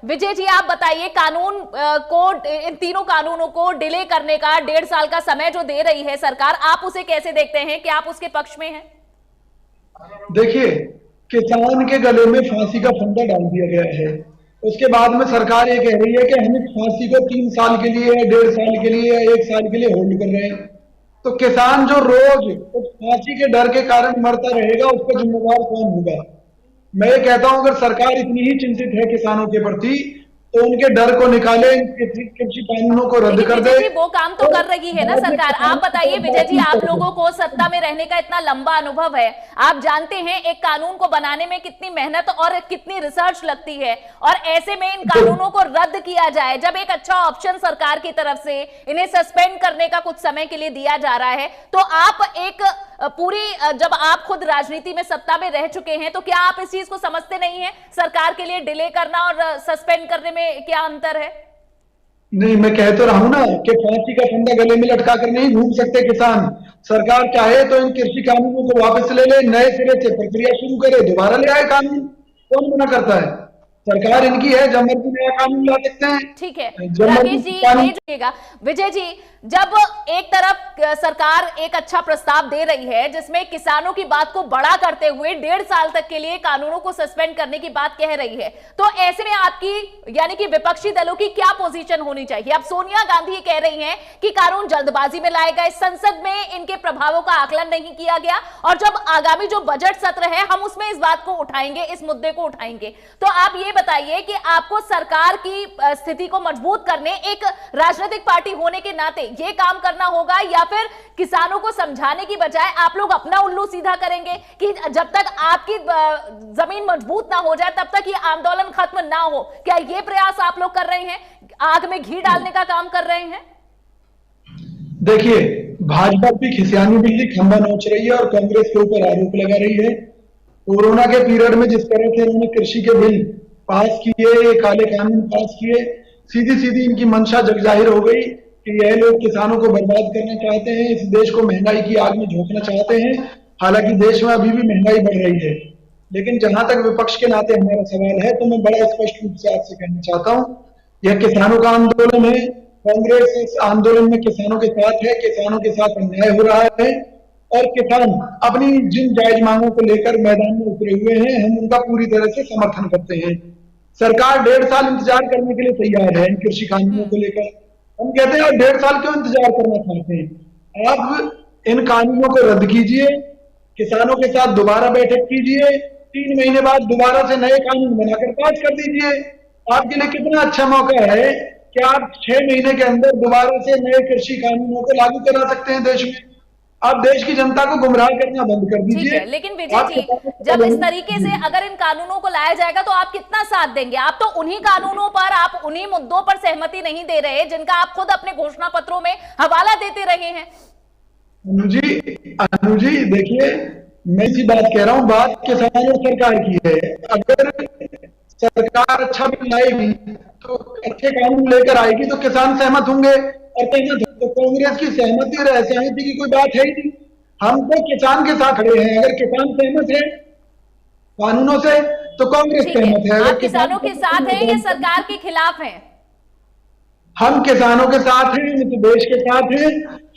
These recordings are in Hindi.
विजय जी आप बताइए, कानून को, इन तीनों कानूनों को डिले करने का 1.5 साल का समय जो दे रही है सरकार, आप उसे कैसे देखते हैं? कि आप उसके पक्ष में हैं? देखिए, किसान के गले में फांसी का फंदा डाल दिया गया है। उसके बाद में सरकार ये कह रही है कि हम इस फांसी को 3 साल के लिए, 1.5 साल के लिए, 1 साल के लिए होल्ड कर रहे हैं। तो किसान जो रोज उस फांसी के डर के कारण मरता रहेगा, उसका जिम्मेदार कौन होगा? मैं ये कहता हूं, अगर सरकार इतनी ही चिंतित है किसानों के प्रति, तो उनके डर को निकाले, कृषि कृषि कानूनों को रद्द लेकिन कर विजय दे जी वो काम तो और कर रही है ना बाद में सरकार। आप किसानों बताइए को विजय जी, आप कर दे। लोगों को सत्ता में रहने का इतना लंबा अनुभव है, आप जानते हैं एक कानून को बनाने में कितनी मेहनत और कितनी रिसर्च लगती है, और ऐसे में इन कानूनों को रद्द किया जाए जब एक अच्छा ऑप्शन सरकार की तरफ से इन्हें सस्पेंड करने का कुछ समय के लिए दिया जा रहा है, तो आप एक पूरी, जब आप खुद राजनीति में सत्ता में रह चुके हैं, तो क्या आप इस चीज को समझते नहीं है? सरकार के लिए डिले करना और सस्पेंड करने में क्या अंतर है? नहीं, मैं कह तो रहा हूं ना कि फांसी का फंदा गले में लटका कर नहीं घूम सकते किसान। सरकार चाहे तो इन कृषि कानूनों को वापस ले ले, नए सिरे से प्रक्रिया शुरू करे, दोबारा ले आए कानून। कौन मना करता है? सरकार इनकी है, जब मर्जी नया कानून ला सकते ठीक है हैं, जब राकेश मर्जी जी, कानून। ले जुड़िएगा। विजय जी, जब एक तरफ सरकार एक अच्छा प्रस्ताव दे रही है जिसमें किसानों की बात को बड़ा करते हुए 1.5 साल तक के लिए कानूनों को सस्पेंड करने की बात कह रही है, तो ऐसे में आपकी, यानी कि विपक्षी दलों की क्या पोजीशन होनी चाहिए? अब सोनिया गांधी कह रही हैं कि कानून जल्दबाजी में लाए गए, संसद में इनके प्रभावों का आकलन नहीं किया गया, और जब आगामी जो बजट सत्र है हम उसमें इस बात को उठाएंगे, इस मुद्दे को उठाएंगे। तो आप ये बताइए कि आपको सरकार की स्थिति को मजबूत करने, एक राजनीतिक पार्टी होने के नाते ये काम करना होगा, या फिर किसानों को समझाने की बजाय आप लोग अपना उल्लू सीधा करेंगे कि जब तक आपकी जमीन मजबूत ना हो जाए तब तक ये आंदोलन खत्म ना हो? क्या ये प्रयास आप लोग कर रहे हैं? आग में घी डालने का काम कर रहे हैं? देखिए, भाजपा भी खिसियानी बिल्ली खंभा नोच रही है और कांग्रेस के ऊपर आरोप लगा रही है। कोरोना के पीरियड में जिस तरह से उन्होंने कृषि के बिल पास किए, काले कानून पास किए, सीधी सीधी इनकी मंशा जग जाहिर हो गई कि यह लोग किसानों को बर्बाद करना चाहते हैं, इस देश को महंगाई की आग में झोंकना चाहते हैं। हालांकि देश में अभी भी महंगाई बढ़ रही है, लेकिन जहां तक विपक्ष के नाते हमारा सवाल है, तो मैं बड़ा स्पष्ट रूप से आपसे कहना चाहता हूं, यह किसानों का आंदोलन है। कांग्रेस इस आंदोलन में किसानों के साथ है, किसानों के साथ अन्याय हो रहा है, और किसान अपनी जिन जायज मांगों को लेकर मैदान में उतरे हुए हैं, हम उनका पूरी तरह से समर्थन करते हैं। सरकार 1.5 साल इंतजार करने के लिए तैयार है इन कृषि कानूनों को लेकर। हम कहते हैं 1.5 साल क्यों इंतजार करना चाहते हैं? आप इन कानूनों को रद्द कीजिए, किसानों के साथ दोबारा बैठक कीजिए, 3 महीने बाद दोबारा से नए कानून बनाकर पास कर दीजिए। आपके लिए कितना अच्छा मौका है कि आप 6 महीने के अंदर दोबारा से नए कृषि कानूनों को लागू करा सकते हैं देश में। आप देश की जनता को गुमराह करना बंद कर ठीक दीजिए। है, लेकिन विजय जी, जब इस तरीके से अगर इन कानूनों को लाया जाएगा तो आप कितना साथ देंगे? आप तो उन्हीं कानूनों पर, आप उन्हीं मुद्दों पर सहमति नहीं दे रहे जिनका आप खुद अपने घोषणा पत्रों में हवाला देते रहे हैं। अनुजी देखिए, मैं इसी बात कह रहा हूं, बात किसान और सरकार की है। अगर सरकार अच्छा बिल लाएगी, तो अच्छे कानून लेकर आएगी, तो किसान सहमत होंगे, और तो कांग्रेस की सहमति और असहमति की कोई बात है ही नहीं। हम तो किसान के साथ खड़े हैं। अगर किसान सहमत है कानूनों से, तो कांग्रेस सहमत है। आप किसानों के साथ हैं या सरकार के खिलाफ हैं? हम किसानों के साथ हैं, हम देश के साथ हैं।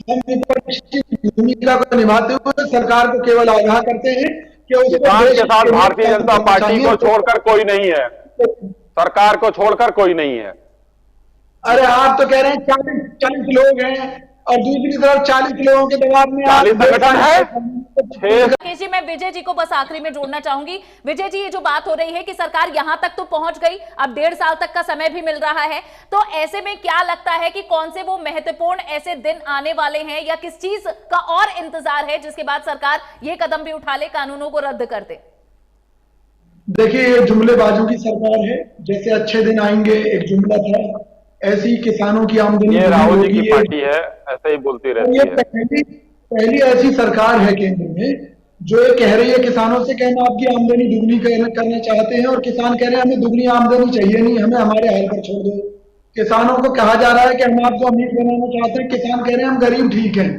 हम विपक्ष की भूमिका को निभाते हुए सरकार को केवल आगाह करते हैं कि किसान के साथ भारतीय जनता पार्टी को छोड़कर कोई नहीं है, सरकार को छोड़कर कोई नहीं है। अरे आप तो कह रहे हैं 40 लोग हैं, और दूसरी तरफ 40 लोगों के दबाव में 40 संगठन है। राकेश जी, मैं विजय जी को बस आखिरी में जोड़ना चाहूंगी। विजय जी, ये जो बात हो रही है कि सरकार यहां तक तो पहुंच गई, अब 1.5 साल तक का समय भी मिल रहा है, तो ऐसे में क्या लगता है कि कौन से वो महत्वपूर्ण ऐसे दिन आने वाले हैं, या किस चीज का और इंतजार है जिसके बाद सरकार ये कदम भी उठा ले, कानूनों को रद्द कर दे? देखिए, ये जुमलेबाजों की सरकार है। जैसे अच्छे दिन आएंगे एक जुमला था, ऐसी किसानों की आमदनी, ये राहुल जी की पार्टी है, ऐसे ही बोलती रहती है। पहली ऐसी सरकार है केंद्र में जो ये कह रही है किसानों से कि हम आपकी आमदनी दुगनी करना चाहते हैं, और किसान कह रहे हैं हमें दुगनी आमदनी चाहिए नहीं, हमें हमारे हाल पर छोड़ दो। किसानों को कहा जा रहा है कि हम आपको अमीर बनाना चाहते हैं, किसान कह रहे हैं हम गरीब ठीक हैं।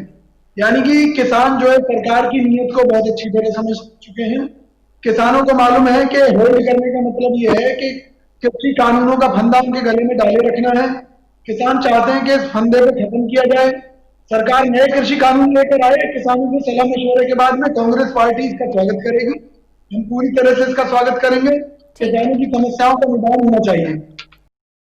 यानी कि किसान जो है सरकार की नीयत को बहुत अच्छी तरह समझ चुके हैं। किसानों को मालूम है कि होल्ड करने का मतलब यह है कि कृषि कानूनों का फंदा उनके गले में डाले रखना है। किसान चाहते हैं कि इस फंदे को खत्म किया जाए, सरकार नए कृषि कानून लेकर आए। किसानों के सलाह मशवरे के बाद में कांग्रेस पार्टी इसका स्वागत करेगी, हम पूरी तरह से इसका स्वागत करेंगे। ठीक है। किसानों की समस्याओं का निदान होना चाहिए।